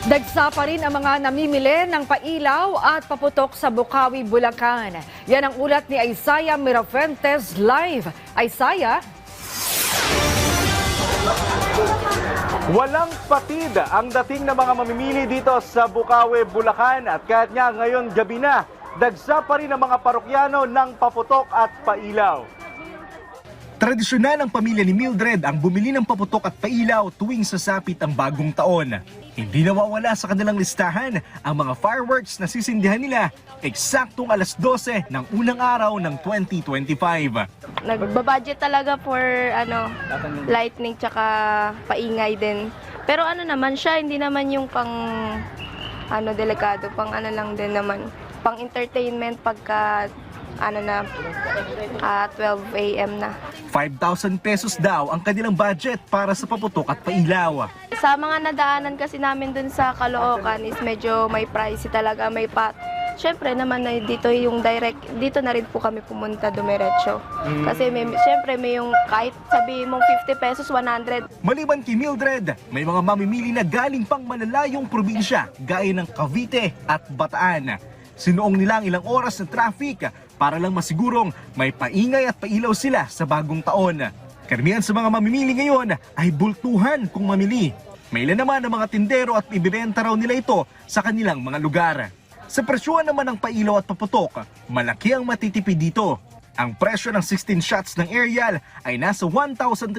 Dagsa pa rin ang mga namimili ng pailaw at paputok sa Bukawi, Bulacan. Yan ang ulat ni Isaiah Mirafuentes live. Isaiah? Walang patid ang dating ng mga mamimili dito sa Bukawi, Bulacan at kahit nga ngayon gabi na, dagsa pa rin ang mga parokyano ng paputok at pailaw. Tradisyonal ang pamilya ni Mildred ang bumili ng paputok at pailaw tuwing sasapit ang bagong taon. Hindi nawawala sa kanilang listahan ang mga fireworks na sisindihan nila eksaktong alas 12 ng unang araw ng 2025. Nagbabudget talaga for lightning tsaka paingay din. Pero naman siya, hindi naman yung pang delikado, pang lang din naman. Pang entertainment pagka 12 a.m. na. 5,000 pesos daw ang kanilang budget para sa paputok at pailaw. Sa mga nadaanan kasi namin dun sa Caloocan is medyo may pricey talaga, may pat. Siyempre naman dito yung direct, dito na rin po kami pumunta dumiretso. Kasi siyempre may yung kahit sabihin mong 50 pesos, 100. Maliban kay Mildred, may mga mamimili na galing pang malalayong probinsya gaya ng Cavite at Bataan. Sinuong nila ang ilang oras na traffic para lang masigurong may paingay at pailaw sila sa bagong taon. Karamihan sa mga mamimili ngayon ay bultuhan kung mamili. May ilan naman ang mga tindero at ibibenta raw nila ito sa kanilang mga lugar. Sa presyuhan naman ng pailaw at paputok, malaki ang matitipid dito. Ang presyo ng 16 shots ng aerial ay nasa 1,300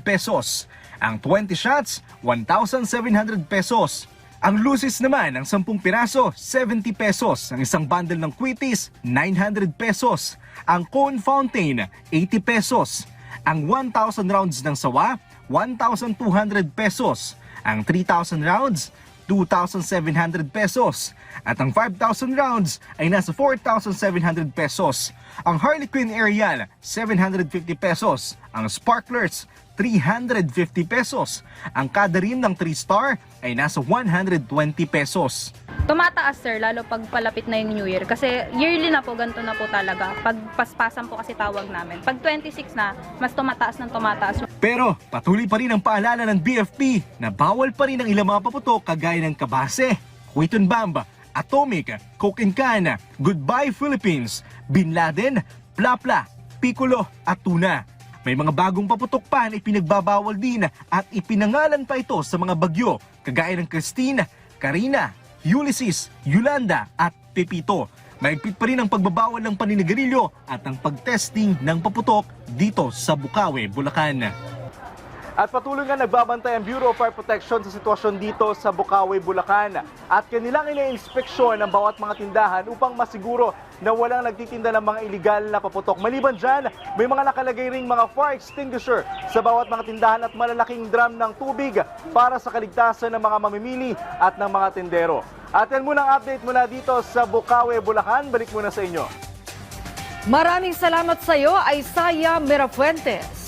pesos. Ang 20 shots, 1,700 pesos. Ang lucis naman ng 10 piraso, 70 pesos. Ang isang bundle ng Quitis, 900 pesos. Ang cone fountain, 80 pesos. Ang 1,000 rounds ng sawa, 1,200 pesos. Ang 3,000 rounds, 2,700 pesos. At ang 5,000 rounds ay nasa 4,700 pesos. Ang Harlequin Aerial, 750 pesos. Ang Sparklers, 350 pesos. Ang kada rim ng 3-star ay nasa 120 pesos. Tumataas sir, lalo pag palapit na yung New Year. Kasi yearly na po, ganito na po talaga. Pag paspasan po kasi tawag namin. Pag 26 na, mas tumataas ng tumataas. Pero patuloy pa rin ang paalala ng BFP na bawal pa rin ang ilang mga paputok kagaya ng Kabase, Huiton Bamba, Atomic, Coke and Can, Goodbye Philippines, Bin Laden, Plapla, Piccolo at Tuna. May mga bagong paputok pa na ipinagbabawal din at ipinangalan pa ito sa mga bagyo kagaya ng Christine, Karina, Ulysses, Yolanda at Pepito. Mahigpit pa rin ang pagbabawal ng paninigarilyo at ang pagtesting ng paputok dito sa Bukawi, Bulacan. At patuloy nga nagbabantay ang Bureau of Fire Protection sa sitwasyon dito sa Bukawi, Bulacan. At kanilang ina-inspeksyon ang bawat mga tindahan upang masiguro na walang nagtitinda ng mga iligal na paputok. Maliban dyan, may mga nakalagay ring mga fire extinguisher sa bawat mga tindahan at malalaking drum ng tubig para sa kaligtasan ng mga mamimili at ng mga tindero. At yan muna ang update mula dito sa Bukawi, Bulacan. Balik muna sa inyo. Maraming salamat sa iyo, Isaiah Mirafuentes.